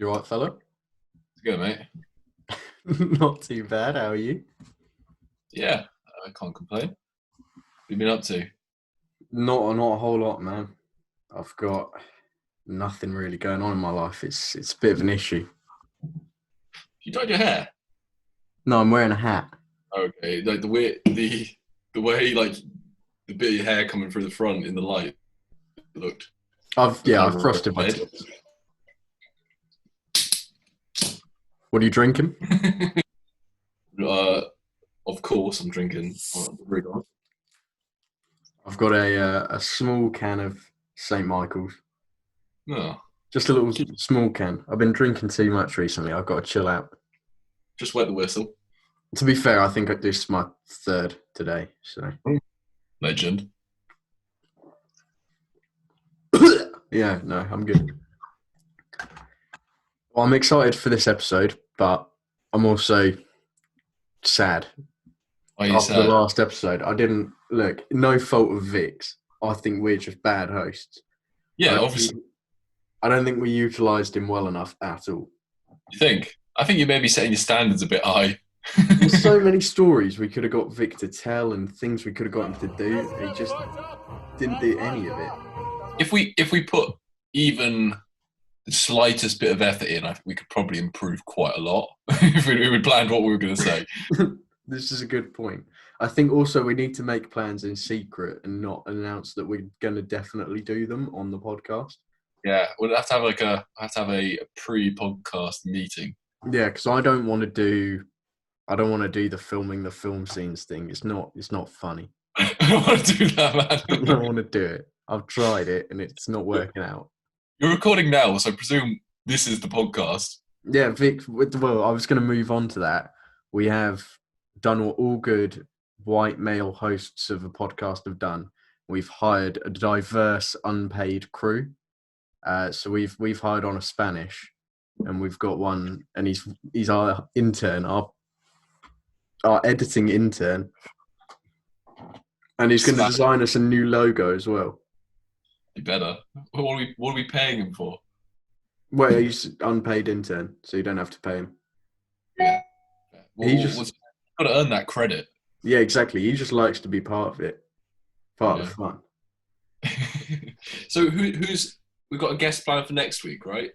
You all right, fella? It's good, mate. Not too bad. How are you? Yeah, I can't complain. What have you been up to? Not a whole lot, man. I've got nothing really going on in my life. It's a bit of an issue. You dyed your hair? No, I'm wearing a hat. Okay, like the way like the bit of your hair coming through the front in the light looked. I've kind of frosted my red. tips. What are you drinking? Of course, I'm drinking. I've got a small can of St. Michael's. No, Just a little small can. I've been drinking too much recently. I've got to chill out. just wet the whistle. To be fair, I think this is my third today. So Legend. yeah, no, I'm good. Well, I'm excited for this episode, but I'm also sad. Are you After the sad? last episode, I didn't look. No fault of Vic's. I think we're just bad hosts. Yeah, obviously. I don't think we utilised him well enough at all. You think? I think you may be setting your standards a bit high. There's so many stories we could have got Vic to tell and things we could have got him to do. He just didn't do any of it. If we put even the slightest bit of effort in, I think we could probably improve quite a lot if we planned what we were going to say. This is a good point. I think also we need to make plans in secret and not announce that we're going to definitely do them on the podcast. Yeah, we'll have to have a pre-podcast meeting. Yeah, because I don't want to do the filming the film scenes thing. It's not funny. I don't want to do that, man. I don't want to do it. I've tried it and it's not working out. You're recording now, so I presume this is the podcast. Yeah, Vic. Well, I was going to move on to that. We have done what all good white male hosts of a podcast have done. We've hired a diverse, unpaid crew. So we've hired on a Spanish, and we've got one, and he's our intern, our editing intern, and he's going to design us a new logo as well. You better. What are we paying him for? Well, he's unpaid intern, so you don't have to pay him. Yeah. Well, He just got to earn that credit. Yeah, exactly. He just likes to be part of it, part of the fun. So we've got a guest plan for next week, right?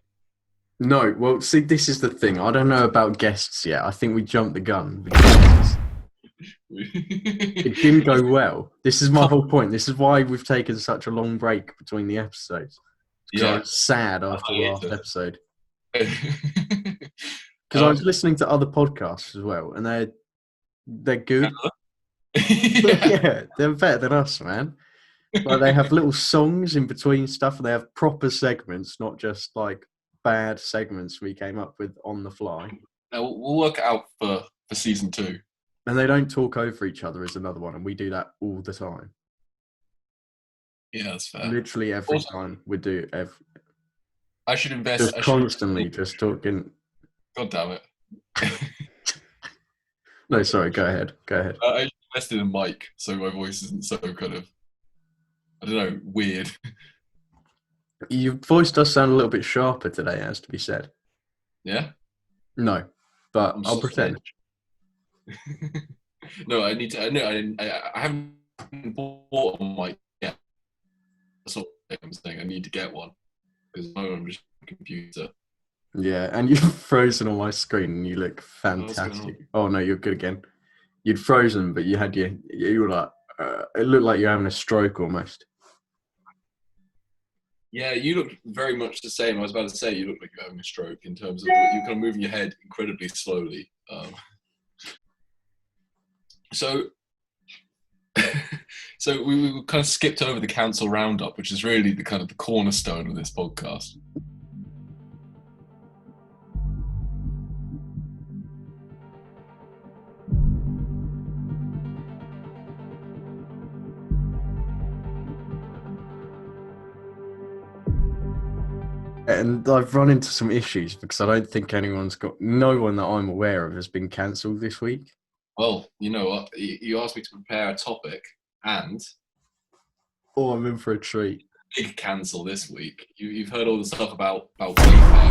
No, well, see, this is the thing. I don't know about guests yet. I think we jumped the gun. It didn't go well. This is my whole point. This is why we've taken such a long break between the episodes. Because I was sad after the last episode. Because I was listening to other podcasts as well, and they're good. Yeah, they're better than us, man. Like they have little songs in between stuff, and they have proper segments, not just like bad segments we came up with on the fly. We'll work it out for season 2. And they don't talk over each other is another one, and we do that all the time. Yeah, that's fair. Literally every time we do. I should invest. Just constantly just talking. God damn it. No, sorry. Go ahead. I invested in a mic, so my voice isn't so kind of, I don't know, weird. Your voice does sound a little bit sharper today, has to be said. Yeah? No, but I'll pretend. No, I need to. No, I haven't bought a mic yet. That's what I'm saying. I need to get one because I'm just on a computer. Yeah, and you've frozen on my screen, and you look fantastic. Oh no, you're good again. You'd frozen, but you were like, it looked like you're having a stroke almost. Yeah, you look very much the same. I was about to say you look like you're having a stroke in terms of you're kind of moving your head incredibly slowly. So we kind of skipped over the council roundup, which is really the kind of the cornerstone of this podcast. And I've run into some issues because I don't think no one that I'm aware of has been cancelled this week. Well, you know what? You asked me to prepare a topic, and I'm in for a treat. Big cancel this week. You've heard all the stuff about Wayfair,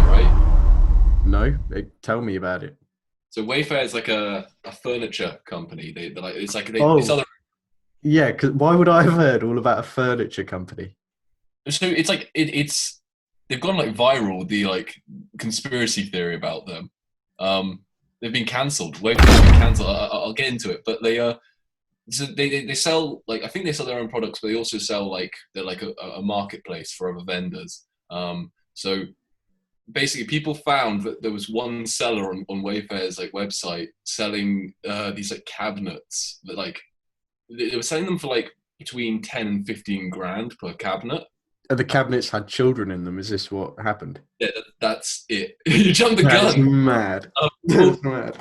right? No, tell me about it. So Wayfair is like a furniture company. They're like they sell Oh, yeah. Because why would I have heard all about a furniture company? so it's like it's they've gone like viral with the like conspiracy theory about them. They've been cancelled. Wayfair's been cancelled. I'll get into it, but so they sell like I think they sell their own products, but they also sell like they're like a marketplace for other vendors. So basically, people found that there was one seller on Wayfair's like website selling these like cabinets that like they were selling them for like between 10 and 15 grand per cabinet. The cabinets had children in them. Is this what happened? Yeah, that's it. You jumped the That is gun. mad. Well, That's mad.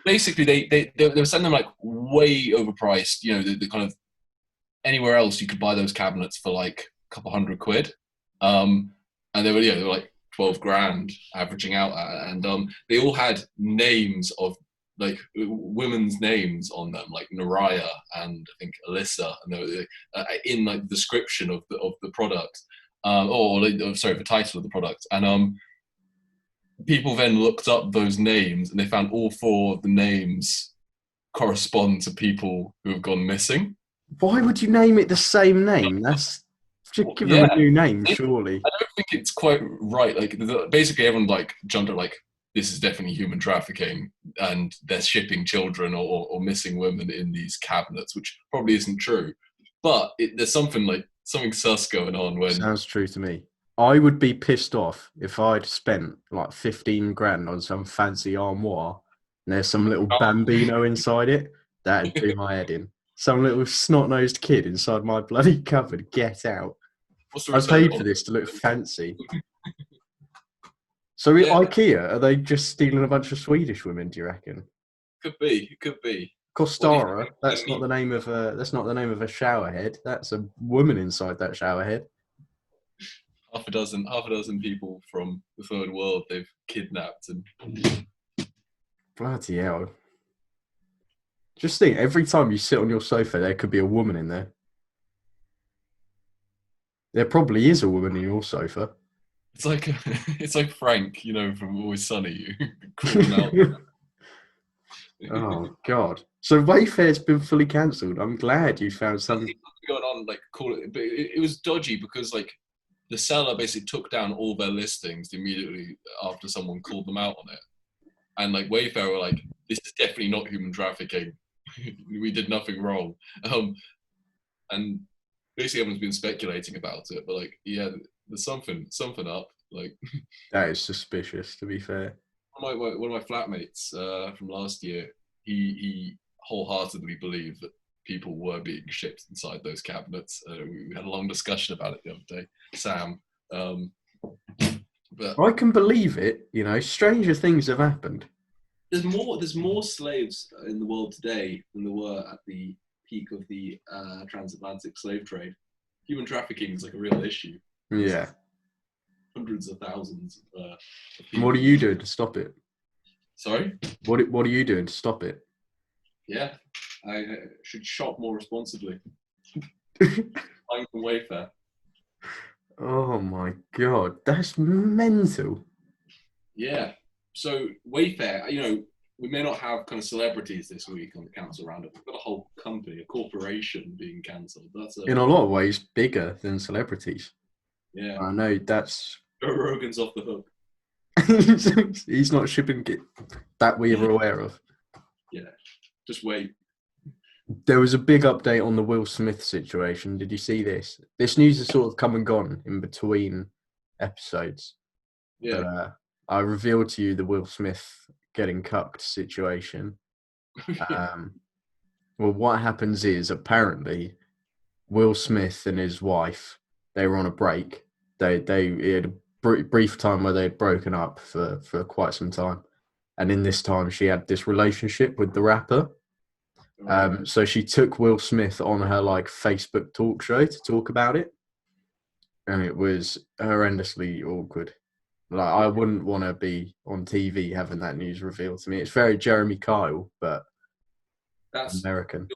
basically, they were selling them like way overpriced. You know, the kind of anywhere else you could buy those cabinets for like a couple £100. And they were like 12 grand averaging out at, and they all had names of like women's names on them, like Naraya and I think Alyssa, and they were in like the description of the product, sorry, the title of the product, and people then looked up those names and they found all four of the names correspond to people who have gone missing. Why would you name it the same name? That's just give them a Yeah, new name, I surely. don't think it's quite right. Like basically, everyone like jumped at like this is definitely human trafficking, and they're shipping children or missing women in these cabinets, which probably isn't true. But there's something sus going on when Sounds true to me. I would be pissed off if I'd spent like 15 grand on some fancy armoire and there's some little bambino inside it. That'd do my head in. Some little snot-nosed kid inside my bloody cupboard. Get out. what's the I return paid for on? this to look fancy. So Yeah, IKEA, are they just stealing a bunch of Swedish women, do you reckon? could be. What do you Costara, think? that's not the name of a shower head. That's a woman inside that shower head. Half a dozen people from the third world they've kidnapped, and Bloody hell. Just think, every time you sit on your sofa, there could be a woman in there. There probably is a woman in your sofa. it's like it's like Frank, you know, from Always Sunny, crawling out. Oh, God. So Wayfair's been fully cancelled. I'm glad you found some. Going on like call it, but it was dodgy because like the seller basically took down all their listings immediately after someone called them out on it, and like Wayfair were like, "This is definitely not human trafficking. We did nothing wrong." And basically everyone's been speculating about it, but like, yeah, there's something up. Like That is suspicious, to be fair. one of my flatmates from last year, he wholeheartedly believed that people were being shipped inside those cabinets. We had a long discussion about it the other day, Sam. But I can believe it. You know, stranger things have happened. There's more slaves in the world today than there were at the peak of the transatlantic slave trade. Human trafficking is like a real issue. Yeah. Hundreds of thousands of And what are you doing to stop it? sorry, What are you doing to stop it? Yeah, I should shop more responsibly. Buying from Wayfair. Oh my God, that's mental. Yeah. So Wayfair, you know, we may not have kind of celebrities this week on the council roundup. We've got a whole company, a corporation being cancelled. That's In a lot of ways, bigger than celebrities. yeah. I know that's. Joe Rogan's off the hook. He's not shipping it that we are aware of. Yeah. Just wait. There was a big update on the Will Smith situation. Did you see this? This news has sort of come and gone in between episodes. Yeah. But, I revealed to you the Will Smith getting cucked situation. Well, what happens is apparently Will Smith and his wife, they were on a break. They had a brief time where they had broken up for quite some time, and in this time she had this relationship with the rapper. So she took Will Smith on her like Facebook talk show to talk about it, and it was horrendously awkward. Like, I wouldn't want to be on TV having that news revealed to me. It's very Jeremy Kyle, but That's American.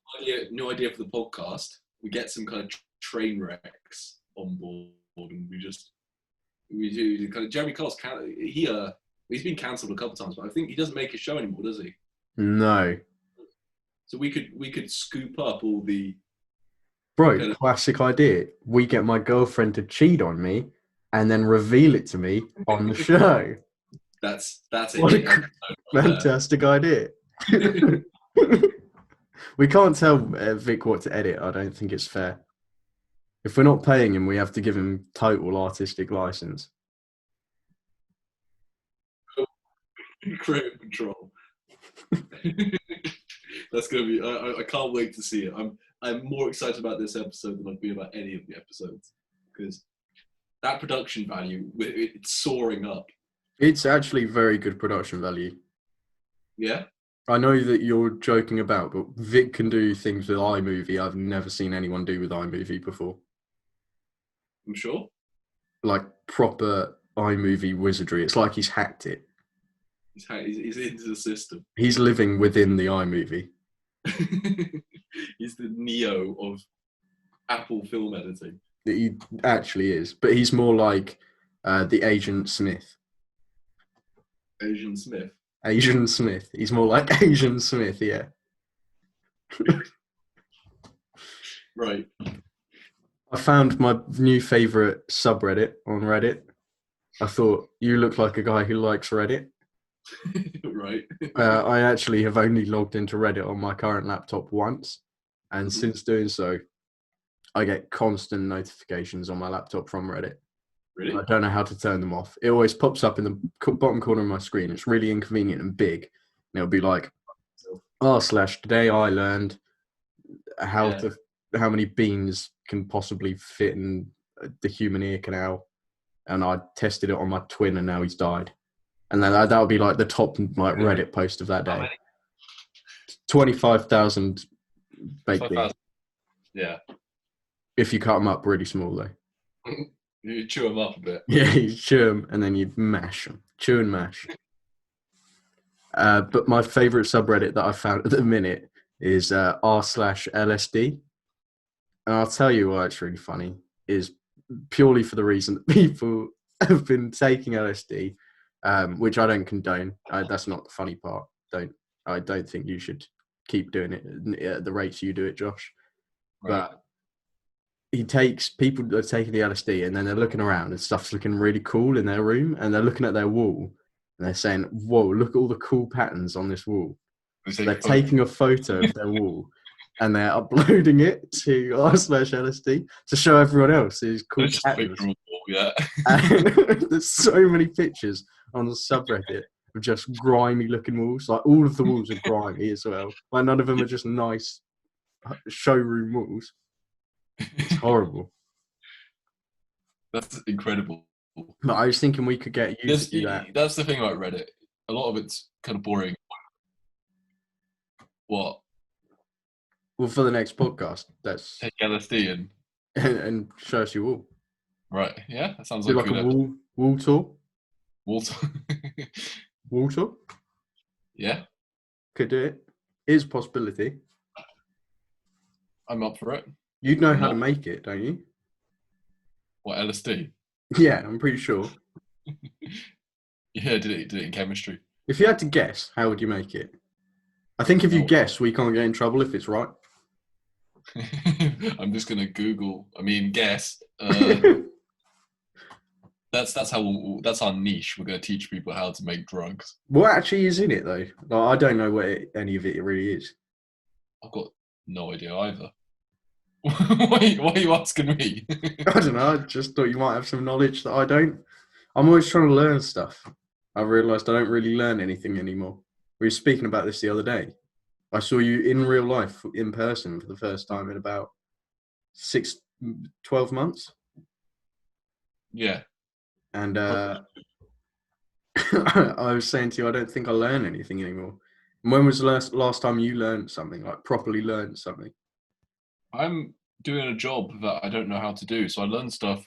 new idea for the podcast. We get some kind of train wrecks on board, and we do kind of Jeremy Kyle's He's been cancelled a couple of times, but I think he doesn't make a show anymore, does he? No. So we could scoop up all the Bro, classic idea. We get my girlfriend to cheat on me and then reveal it to me on the show. That's What a fantastic idea. We can't tell Vic what to edit. I don't think it's fair. If we're not paying him, we have to give him total artistic license. Creative control. That's gonna be. I can't wait to see it. I'm more excited about this episode than I've been about any of the episodes because that production value, it's soaring up. It's actually very good production value. Yeah. I know that you're joking about, but Vic can do things with iMovie I've never seen anyone do with iMovie before. I'm sure. Like proper iMovie wizardry. It's like he's hacked it. He's into the system. He's living within the iMovie. He's the Neo of Apple film editing. He actually is, but he's more like the Agent Smith. Asian Smith. Asian Smith. He's more like Asian Smith, yeah. Right. I found my new favourite subreddit on Reddit. I thought, you look like a guy who likes Reddit. Right. I actually have only logged into Reddit on my current laptop once. And since doing so, I get constant notifications on my laptop from Reddit. Really? I don't know how to turn them off. It always pops up in the bottom corner of my screen. It's really inconvenient and big. And it'll be like, /today I learned how many beans can possibly fit in the human ear canal. And I tested it on my twin and now he's died. And then that would be like the top like Reddit post of that day. 25,000 baked beans. Yeah. If you cut them up really small though. You chew them up a bit. Yeah, you chew them and then you mash them. Chew and mash. But my favourite subreddit that I found at the minute is r/LSD. And I'll tell you why it's really funny is purely for the reason that people have been taking LSD, which I don't condone. That's not the funny part. I don't think you should keep doing it at the rates you do it, Josh. Right. But people are taking the LSD and then they're looking around and stuff's looking really cool in their room and they're looking at their wall and they're saying, whoa, look at all the cool patterns on this wall. So they're taking a photo of their wall and they're uploading it to r/LSD to show everyone else these cool patterns. Yeah. And there's so many pictures on the subreddit of just grimy looking walls. Like all of the walls are grimy as well. Like none of them are just nice showroom walls. It's horrible. That's incredible. But I was thinking we could get you to do that. That's the thing about Reddit. A lot of it's kind of boring. What? Well, for the next podcast, let's Take LSD and show us your wall. Right. Yeah, that sounds Do like like a wall tour. Wall tour. Wall tour. Yeah. Could do it. Is a possibility. I'm up for it. You'd know how to make it, don't you? What, LSD? Yeah, I'm pretty sure. Yeah, did it in chemistry. If you had to guess, how would you make it? I think if you guess, we can't get in trouble if it's right. I'm just gonna Google. Guess. That's our niche. We're gonna teach people how to make drugs. What actually is in it though? Like, I don't know what any of it really is. I've got no idea either. Why are you asking me? I don't know. I just thought you might have some knowledge that I don't. I'm always trying to learn stuff. I realised I don't really learn anything anymore. We were speaking about this the other day. I saw you in real life, in person, for the first time in about 12 months. Yeah. And I was saying to you, I don't think I learn anything anymore. When was the last time you learned something, like properly learned something? I'm doing a job that I don't know how to do, so I learn stuff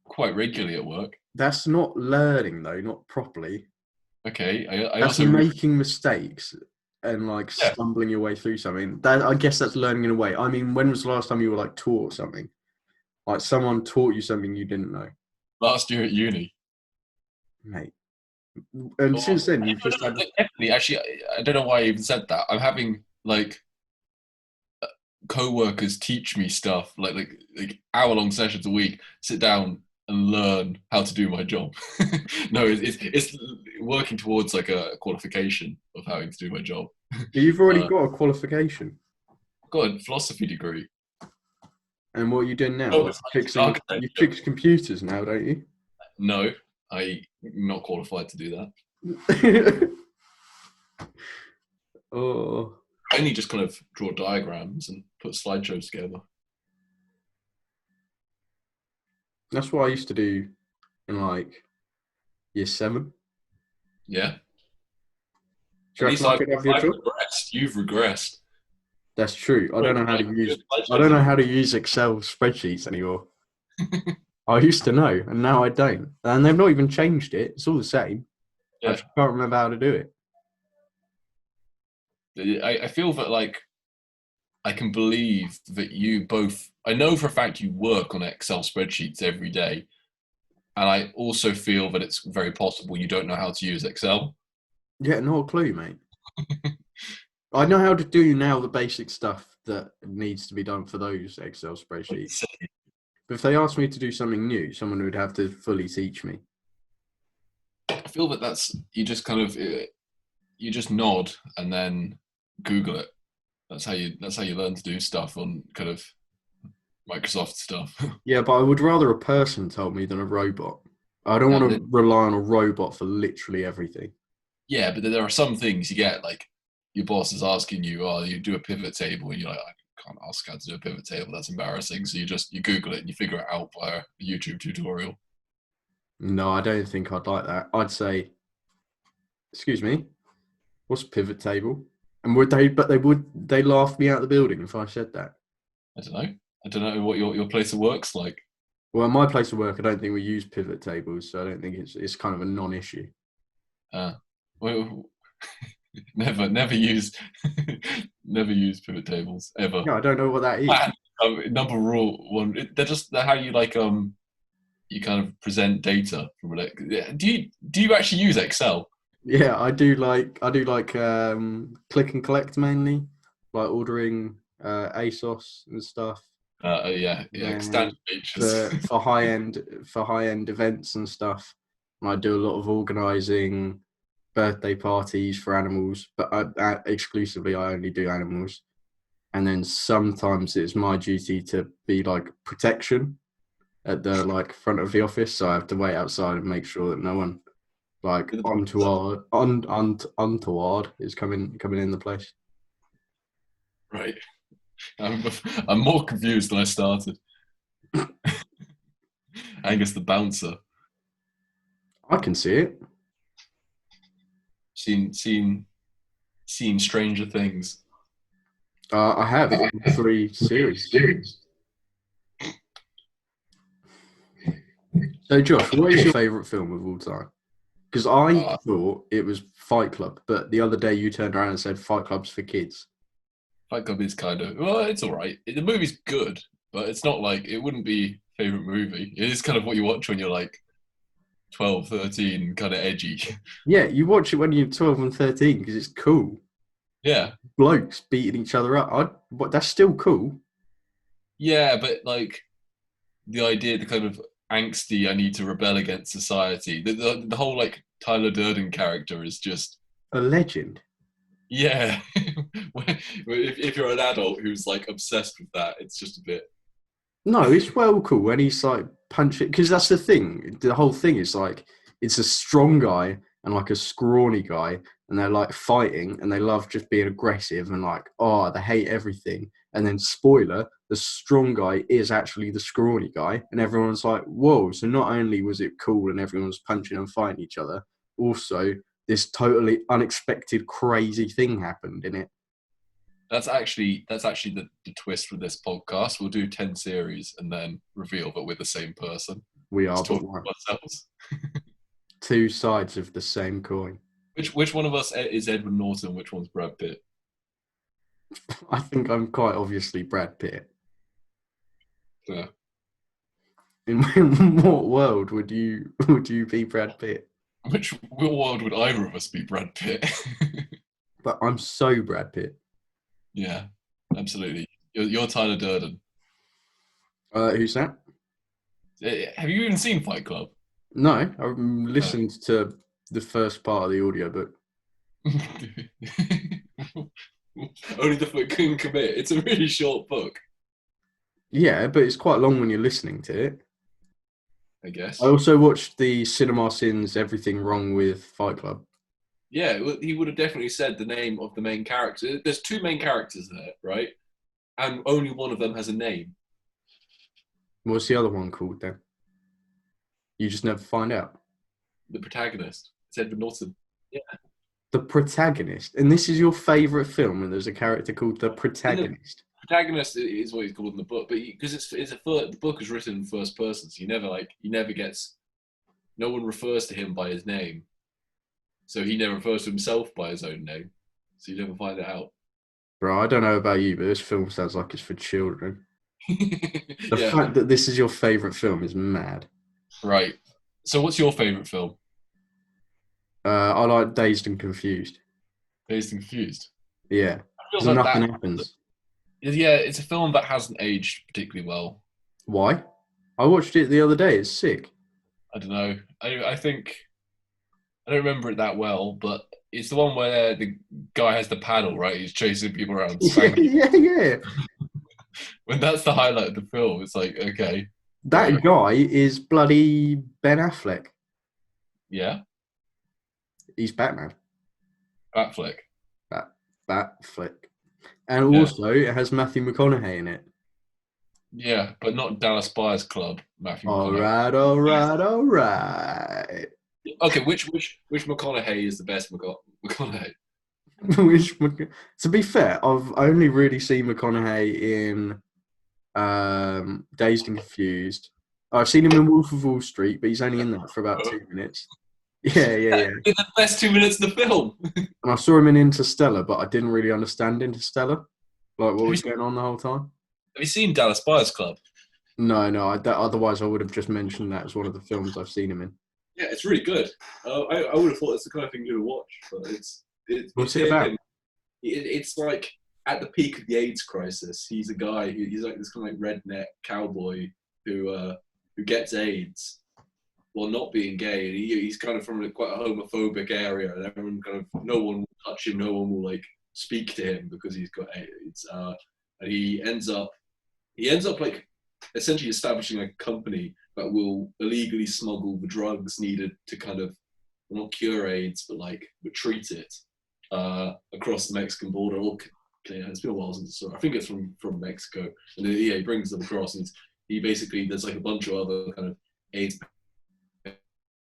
quite regularly at work. That's not learning, though, not properly. Okay. That's also making mistakes and like stumbling your way through something. I guess that's learning in a way. When was the last time you were like taught something? Like someone taught you something you didn't know? Last year at uni. Mate, And since then, you've just had. Definitely. Actually, I don't know why I even said that. I'm having like co-workers teach me stuff like hour-long sessions a week. Sit down and learn how to do my job. No, it's working towards like a qualification of having to do my job. You've already got a qualification. I've got a philosophy degree. And what are you doing now? Oh, Like you fix computers now, don't you? No, I'm not qualified to do that. Oh, I only just kind of draw diagrams and put slideshows together. that's what I used to do in like year 7. Yeah. Do you reckon I could have your job? Regressed. You've regressed. That's true. I don't know how to use Excel spreadsheets anymore. I used to know, and now I don't. And they've not even changed it. It's all the same. Yeah. I just can't remember how to do it. I feel that like I can believe that you both. I know for a fact you work on Excel spreadsheets every day, and I also feel that it's very possible you don't know how to use Excel. Yeah, not a clue, mate. I know how to do now the basic stuff that needs to be done for those Excel spreadsheets. But if they asked me to do something new, someone would have to fully teach me. I feel that that's you just kind of you just nod and then Google it. That's how you learn to do stuff on kind of Microsoft stuff. Yeah, but I would rather a person tell me than a robot. I don't want to rely on a robot for literally everything. Yeah, but there are some things you get like your boss is asking you, "Oh, you do a pivot table," and you're like, "I can't ask how to do a pivot table. That's embarrassing." So you Google it and you figure it out via a YouTube tutorial. No, I don't think I'd like that. I'd say, "Excuse me, what's a pivot table?" And would they? But they laugh me out of the building if I said that. I don't know. I don't know what your place of work's like. Well, in my place of work, I don't think we use pivot tables, so I don't think it's kind of a non-issue. Well, never use pivot tables ever. No, I don't know what that is. Number rule one. They're how you like you kind of present data from it. Do you actually use Excel? Yeah, I do like click and collect mainly, like ordering ASOS and stuff. Yeah, standard features for high end events and stuff. And I do a lot of organising birthday parties for animals, but exclusively I only do animals. And then sometimes it's my duty to be like protection at the like front of the office, so I have to wait outside and make sure that no one like untoward is coming in the place. Right. I'm more confused than I started. Angus the bouncer. I can see it. Seen Stranger Things. I have 3 series. So Josh, what is your favourite film of all time? Because I thought it was Fight Club, but the other day you turned around and said Fight Club's for kids. Fight Club is kind of, well, it's all right. The movie's good, but it's not like, it wouldn't be favourite movie. It is kind of what you watch when you're like 12, 13, kind of edgy. Yeah, you watch it when you're 12 and 13 because it's cool. Yeah. Blokes beating each other up. That's still cool. Yeah, but like the idea, the kind of angsty, I need to rebel against society. The whole like Tyler Durden character is just a legend. Yeah. if you're an adult who's like obsessed with that, it's just a bit. No, it's well cool when he's like punching, because that's the thing. The whole thing is like it's a strong guy and like a scrawny guy, and they're like fighting, and they love just being aggressive and like they hate everything. And then spoiler, the strong guy is actually the scrawny guy, and everyone's like, whoa! So not only was it cool and everyone was punching and fighting each other, also this totally unexpected, crazy thing happened in it. That's actually the twist with this podcast. We'll do 10 series and then reveal that we're the same person. We are, but one. Two sides of the same coin. Which one of us is Edward Norton? Which one's Brad Pitt? I think I'm quite obviously Brad Pitt. Yeah. In what world would you be Brad Pitt? Which world would either of us be Brad Pitt? But I'm so Brad Pitt. Yeah, absolutely. You're Tyler Durden. Who's that? Have you even seen Fight Club? No, I listened to the first part of the audiobook. Only the foot can commit. It's a really short book, Yeah, but it's quite long when you're listening to it. I guess. I also watched the Cinema Sins Everything Wrong with Fight Club. Yeah, well, he would have definitely said the name of the main character. There's two main characters there, right? And only one of them has a name. What's the other one called then? You just never find out. The protagonist. It's Edward Norton. Yeah. The protagonist. And this is your favourite film, and there's a character called the protagonist. Protagonist is what he's called in the book, but because the book is written in first person, so he never gets, no one refers to him by his name, so he never refers to himself by his own name, so you never find it out. Bro, I don't know about you, but this film sounds like it's for children. The Yeah. fact that this is your favourite film is mad. Right. So, what's your favourite film? I like Dazed and Confused. Dazed and Confused. Yeah. I feel So like nothing that. happens. Yeah, it's a film that hasn't aged particularly well. Why? I watched it the other day. It's sick. I don't know. I think I don't remember it that well, but it's the one where the guy has the paddle, right? He's chasing people around. Yeah. When that's the highlight of the film, it's like, okay. That guy is bloody Ben Affleck. Yeah? He's Batman. Batfleck. Batfleck. And also, it has Matthew McConaughey in it. Yeah, but not Dallas Buyers Club, Matthew McConaughey. All right. Okay, which McConaughey is the best McConaughey? To be fair, I've only really seen McConaughey in Dazed and Confused. I've seen him in Wolf of Wall Street, but he's only in that for about 2 minutes. Yeah. It's the best 2 minutes of the film. And I saw him in Interstellar, but I didn't really understand Interstellar. Like, what was going on the whole time? Have you seen Dallas Buyers Club? No. Otherwise, I would have just mentioned that as one of the films I've seen him in. Yeah, it's really good. I would have thought it's the kind of thing you'd watch, but What's it about? It's like at the peak of the AIDS crisis. He's a guy he's like this kind of like redneck cowboy who gets AIDS while not being gay. And he's kind of from quite a homophobic area, and everyone no one will touch him, no one will like speak to him because he's got AIDS. And he ends up like essentially establishing a company that will illegally smuggle the drugs needed to kind of not cure AIDS, but treat it across the Mexican border. It's been a while since I saw it. I think it's from Mexico, and then, he brings them across, and he basically there's like a bunch of other kind of AIDS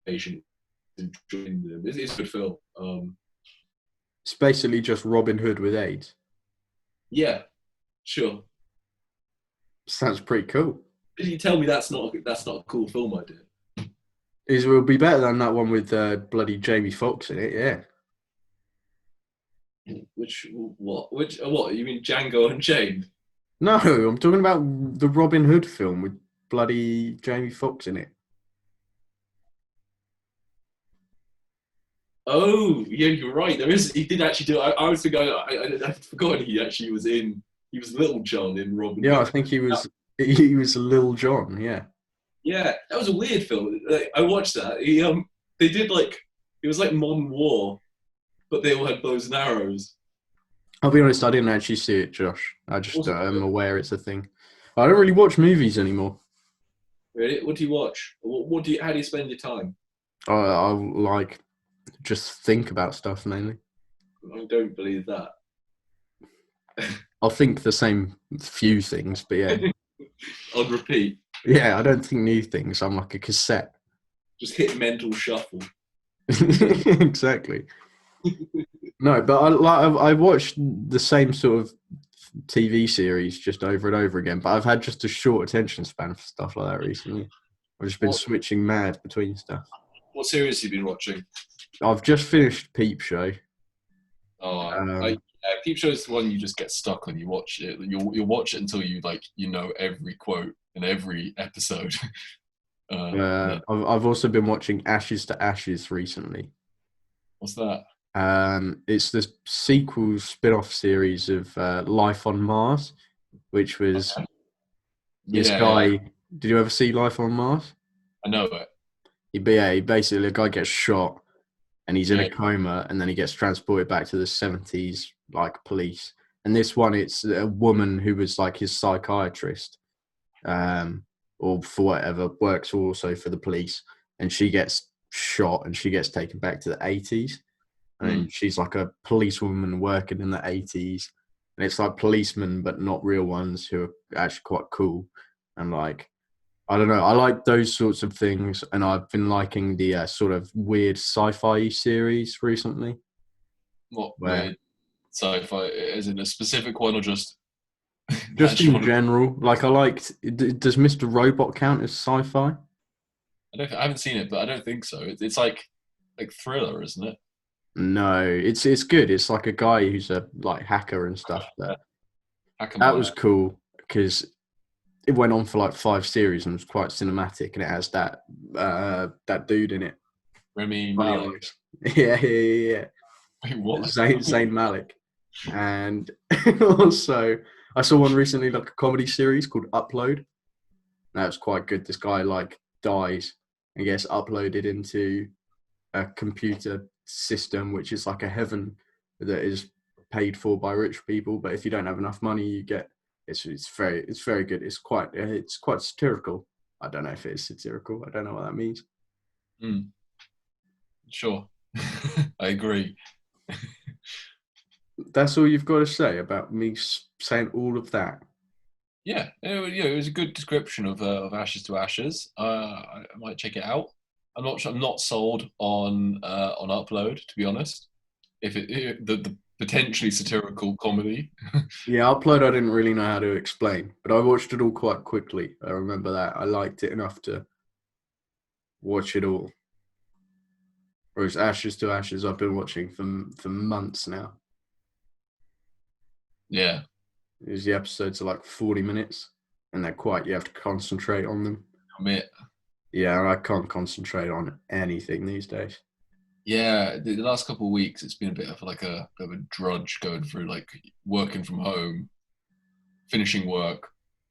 patients joining them. It's a good film. It's basically just Robin Hood with AIDS. Yeah, sure. Sounds pretty cool. Did you tell me that's not a cool film idea? It will be better than that one with bloody Jamie Foxx in it, yeah. Which what? You mean Django Unchained? No, I'm talking about the Robin Hood film with bloody Jamie Foxx in it. Oh, yeah, you're right. There is. He did actually do it. I was thinking. I forgot he actually was in. He was Little John in Robin Hood. Yeah, I think he was. He was Lil Jon. Yeah. Yeah, that was a weird film. I watched that. They did it was like Modern War, but they all had bows and arrows. I'll be honest, I didn't actually see it, Josh. I just am aware it's a thing. I don't really watch movies anymore. Really? What do you watch? How do you spend your time? I like just think about stuff mainly. I don't believe that. I'll think the same few things, but yeah. On repeat. Yeah, I don't think new things. I'm like a cassette. Just hit mental shuffle. Exactly. No, but I watched the same sort of TV series just over and over again, but I've had just a short attention span for stuff like that recently. I've just been switching mad between stuff. What series have you been watching? I've just finished Peep Show. Peep Show is the one you just get stuck on. You watch it. You'll watch it until you know every quote in every episode. Yeah. I've also been watching Ashes to Ashes recently. What's that? It's the sequel spin-off series of Life on Mars, which was this Yeah, guy. yeah. Did you ever see Life on Mars? I know it. He basically, a guy gets shot and he's in a Yeah. coma, and then he gets transported back to the 70s, like police. And this one, it's a woman who was like his psychiatrist, or for whatever, works also for the police, and she gets shot and she gets taken back to the 80s. And she's like a policewoman working in the 80s, and it's like policemen but not real ones who are actually quite cool. And like, I don't know, I like those sorts of things, and I've been liking the sort of weird sci-fi series recently. What Where weird sci-fi? Is it a specific one or just that just in genre? general, like I liked, does Mr. Robot count as sci-fi? I haven't seen it, but I don't think so. It's like thriller, isn't it? No, it's good. It's like a guy who's a like hacker and stuff. But that was Hackerman. cool because it went on for like 5 series and was quite cinematic, and it has that dude in it. Remy Funny Malek. eyes. Yeah. Wait, what? Zayn Malik. And also, I saw one recently, like a comedy series called Upload. That was quite good. This guy like dies and gets uploaded into a computer system, which is like a heaven that is paid for by rich people. But if you don't have enough money, you get it's very good. It's quite satirical. I don't know if it is satirical. I don't know what that means. Sure. I agree. That's all you've got to say about me saying all of that. Yeah, it was a good description of Ashes to Ashes. I might check it out. I'm not sold on Upload, to be honest. If the potentially satirical comedy. Yeah, Upload I didn't really know how to explain, but I watched it all quite quickly. I remember that. I liked it enough to watch it all. Whereas Ashes to Ashes I've been watching for months now. Yeah, The episodes are like 40 minutes and you have to concentrate on them. commit. Yeah, I can't concentrate on anything these days. Yeah, the last couple of weeks it's been a bit of a bit of a drudge going through like working from home, finishing work,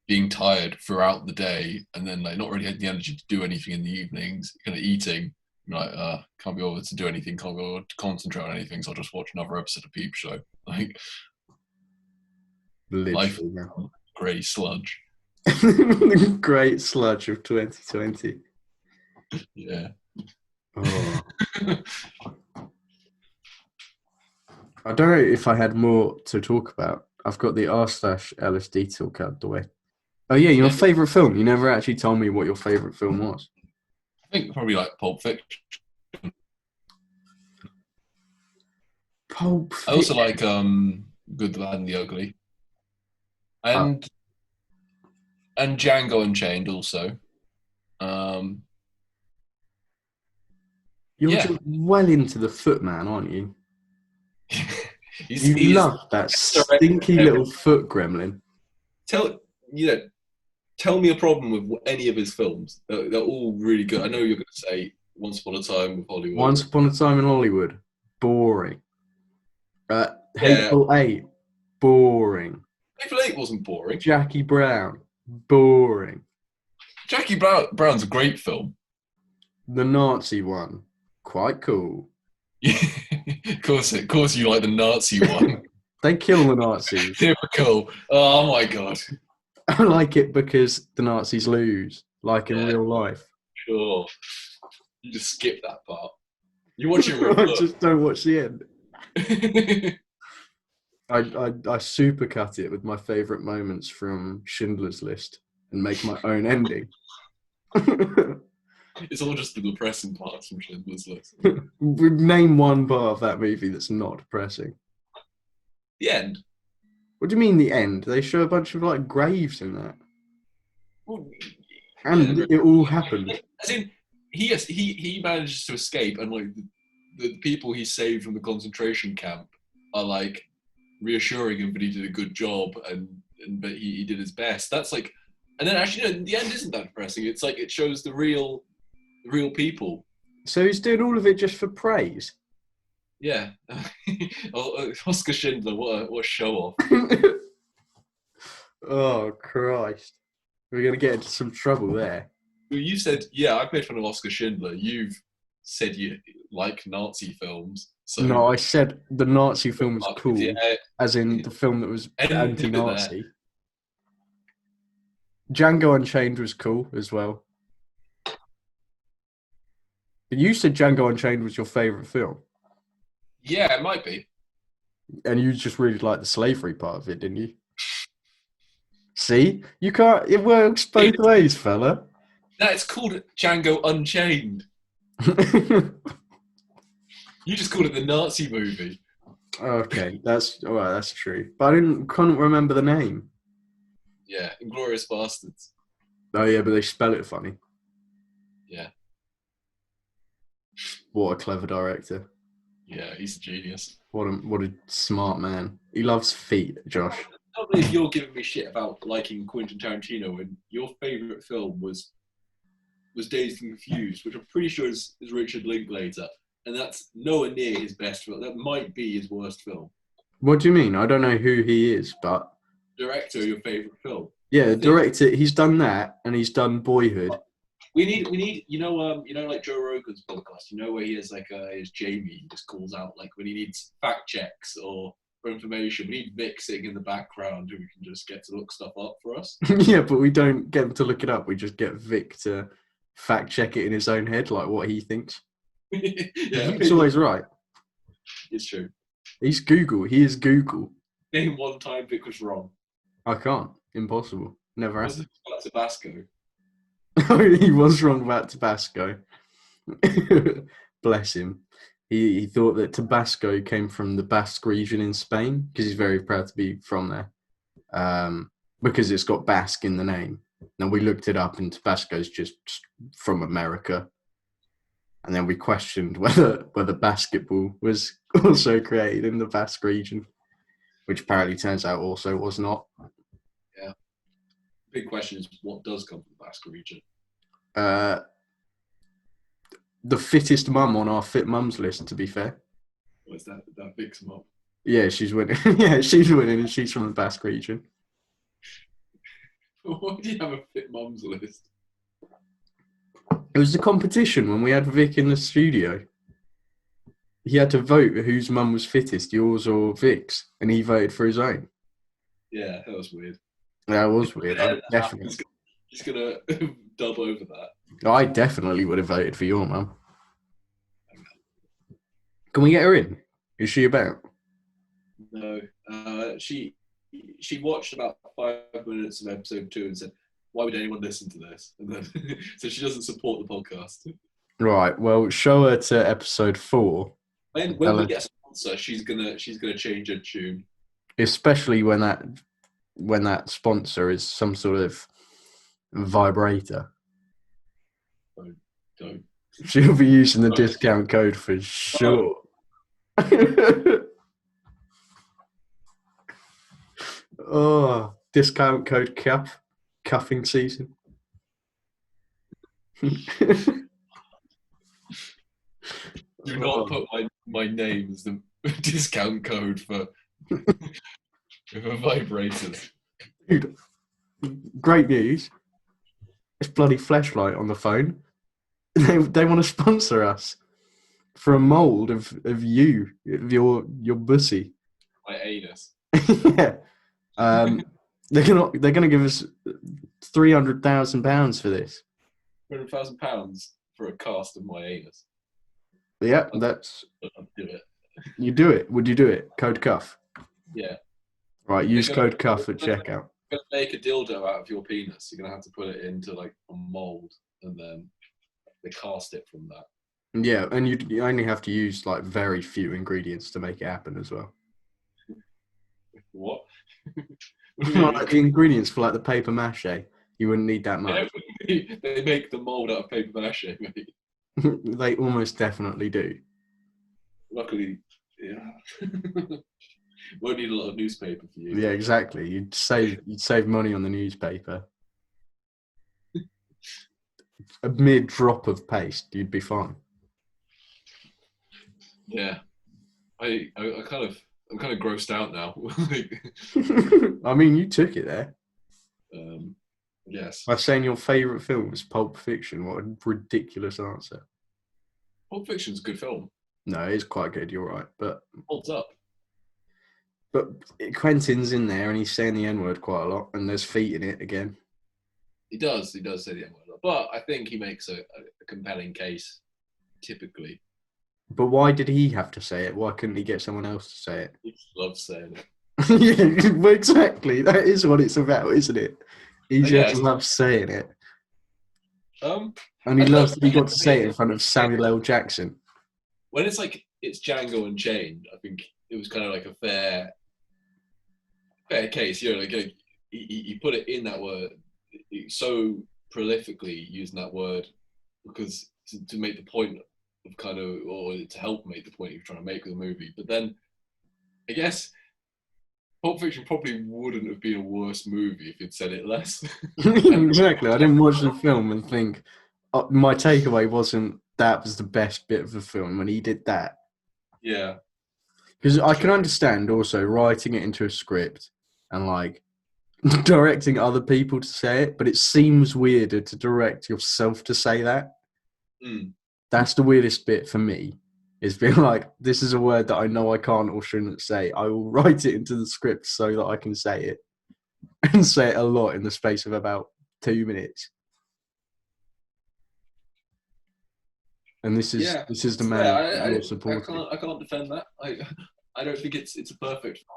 being tired throughout the day, and then like not really had the energy to do anything in the evenings, kind of eating. Like, can't be bothered to do anything, can't be bothered to concentrate on anything, so I'll just watch another episode of Peep Show. Like, life, Literally, man. grey sludge. The great sludge of 2020. Yeah. Oh. I don't know if I had more to talk about. I've got the r/LSD talk out the way. Oh yeah, your favourite film. You never actually told me what your favourite film was. I think probably like Pulp Fiction. Pulp Fiction. I also like Good, the Bad, and the Ugly, and Django Unchained also. You're Yeah. just well into the Footman, aren't you? he's love that stinky little foot gremlin. Tell me a problem with any of his films. They're all really good. I know you're going to say Once Upon a Time with Hollywood. Once Upon a Time in Hollywood, boring. Hateful Eight, boring. Hateful Eight wasn't boring. Jackie Brown, boring. Jackie Brown's a great film. The Nazi one, quite cool. Of course you like the Nazi one. They kill the Nazis. Typical. Oh my god. I like it because the Nazis lose, like in real life. Sure. You just skip that part. You watch it real I just don't watch the end. I supercut it with my favourite moments from Schindler's List and make my own ending. It's all just the depressing parts from Schindler's List. Name one part of that movie that's not depressing. The end. What do you mean the end? They show a bunch of like graves in that, Well, and it all happened. As in, he manages to escape, and like the people he saved from the concentration camp are like reassuring him that he did a good job and that he did his best. That's like And then actually, no, the end isn't that depressing. It's like it shows the real people. So he's doing all of it just for praise. Yeah. Oscar Schindler, what a show off. Oh, Christ. We're going to get into some trouble there. You said, yeah, I made fun of Oscar Schindler. You've said you like Nazi films. So No, I said the Nazi film was cool, yeah. as in the film that was End anti-Nazi. Django Unchained was cool as well. But you said Django Unchained was your favourite film. Yeah, it might be. And you just really liked the slavery part of it, didn't you? See? You can't... It works both ways, fella. No, it's called Django Unchained. You just called it the Nazi movie. Okay, that's true. But I couldn't remember the name. Yeah, Inglourious Bastards. Oh yeah, but they spell it funny. Yeah. What a clever director. Yeah, he's a genius. What a smart man. He loves feet, Josh. I can't believe you're giving me shit about liking Quentin Tarantino when your favourite film was Dazed and Confused, which I'm pretty sure is Richard Linklater. And that's nowhere near his best film. That might be his worst film. What do you mean? I don't know who he is, but... Director of your favourite film. Yeah, director. He's done that, and he's done Boyhood. We need, like Joe Rogan's podcast, where he has like his Jamie, he just calls out like when he needs fact checks or for information. We need Vic sitting in the background who we can just get to look stuff up for us. Yeah, but we don't get him to look it up. We just get Vic to fact check it in his own head, like what he thinks. Yeah, Vic's always right. It's true. He's Google. He is Google. Name one time Vic was wrong. I can't. Impossible. Never happened. Tabasco. He was wrong about Tabasco. Bless him. He thought that Tabasco came from the Basque region in Spain because he's very proud to be from there. Because it's got Basque in the name. Now we looked it up and Tabasco's just from America. And then we questioned whether basketball was also created in the Basque region, which apparently turns out also was not. Yeah. Big question is, what does come from the Basque region? The fittest mum on our fit mums list, to be fair. What is that Vic's mum? Yeah, she's winning. Yeah, she's winning, and she's from the Basque region. Why do you have a fit mums list? It was the competition when we had Vic in the studio. He had to vote whose mum was fittest, yours or Vic's, and he voted for his own. Yeah, that was weird. That was weird. Definitely. He's gonna dub over that. I definitely would have voted for your mum. Can we get her in? Is she about? No. She watched about 5 minutes of episode 2 and said, "Why would anyone listen to this?" And then so she doesn't support the podcast. Right. Well, show her to episode 4. When we get a sponsor, she's gonna change her tune. Especially when that sponsor is some sort of vibrator. Don't. She'll be using the discount code for sure. Oh, discount code cuffing season. Do not put my name as the discount code for vibrators. Dude, great news. It's bloody Fleshlight on the phone. They want to sponsor us for a mould of your bussy. My anus. Yeah. They're gonna give us £300,000 for this. £300,000 for a cast of my anus. Yeah, I'll do it. You do it. Would you do it? Code cuff. Yeah. Right. Use code cuff at checkout. You're gonna make a dildo out of your penis. You're gonna have to put it into like a mold, and then they cast it from that. Yeah, and you only have to use like very few ingredients to make it happen as well. What? Like the ingredients for like the paper mache, you wouldn't need that much. They make the mold out of paper mache, mate. They almost definitely do. Luckily, yeah. Won't need a lot of newspaper for you. Yeah, exactly. You'd save money on the newspaper. a mere drop of paste, you'd be fine. Yeah, I'm kind of grossed out now. I mean, you took it there. Yes. By saying your favourite film is Pulp Fiction, what a ridiculous answer. Pulp Fiction's a good film. No, it's quite good, you're right. But Holds up. Quentin's in there and he's saying the N-word quite a lot, and there's feet in it again. He does say the N-word, but I think he makes a compelling case, typically. But why did he have to say it? Why couldn't he get someone else to say it? He just loves saying it. Yeah, well, exactly. That is what it's about, isn't it? He just Yeah. loves saying it. And he I loves don't that he got to think say it in front of Samuel L. Jackson. When it's like it's Django Unchained, I think it was kind of like a fair case. You know, like he put it in that word so prolifically using that word because to make the point of kind of, or to help make the point he was trying to make with the movie. But then I guess Pulp Fiction probably wouldn't have been a worse movie if he'd said it less. Exactly. I didn't watch the film and think my takeaway wasn't that was the best bit of the film when he did that. Yeah. Because I can understand also writing it into a script and like directing other people to say it, but it seems weirder to direct yourself to say that. That's the weirdest bit for me, is being like, this is a word that I know I can't or shouldn't say. I will write it into the script so that I can say it, and say it a lot in the space of about 2 minutes. And this is the man you're supporting. I can't defend that. I don't think it's a perfect film.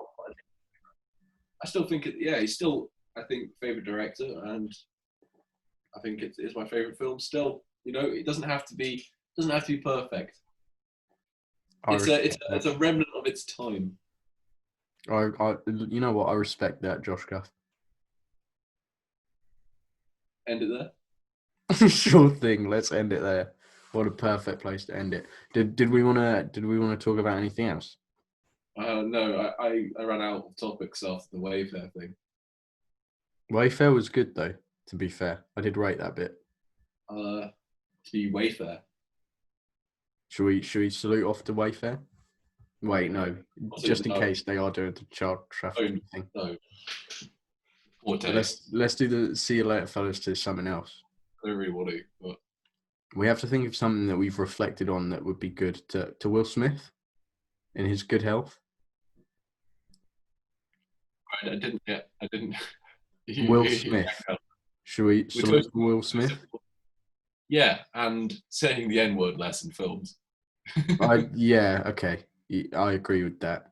I still think he's still, I think, favorite director, and I think it's my favorite film still. You know, it doesn't have to be perfect. It's a remnant of its time. You know what? I respect that, Josh Guff. End it there. Sure thing. Let's end it there. What a perfect place to end it. Did we want to talk about anything else? No, I ran out of topics after the Wayfair thing. Wayfair was good though. To be fair, I did rate that bit. To be Wayfair. Should we salute off to Wayfair? Wait, no. Just in case they are doing the child trafficking thing. No. Let's do the see you later, fellas, to something else. I don't really want to, but we have to think of something that we've reflected on that would be good to Will Smith in his good health. I didn't. Will Smith. Should we salute Will Smith? Yeah, and saying the N-word less in films. Yeah, okay. I agree with that.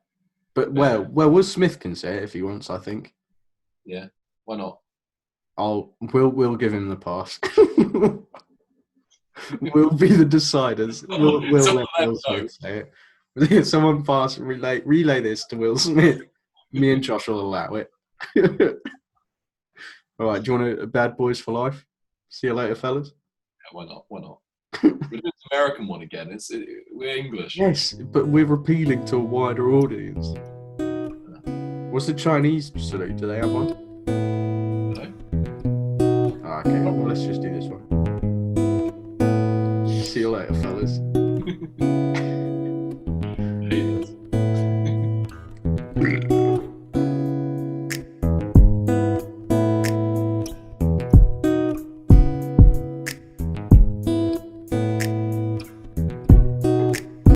But well, Will Smith can say it if he wants, I think. Yeah, why not? We'll give him the pass. We'll be the deciders. We'll let Will Smith say it. Someone pass and relay this to Will Smith. Me and Josh will allow it. All right, do you want a Bad Boys for Life? See you later, fellas. Yeah, why not? We're doing the American one again. We're English. Yes, but we're appealing to a wider audience. What's the Chinese salute? Do they have one? No. Oh, okay, well, let's just do this one. See you later, fellas. Haters.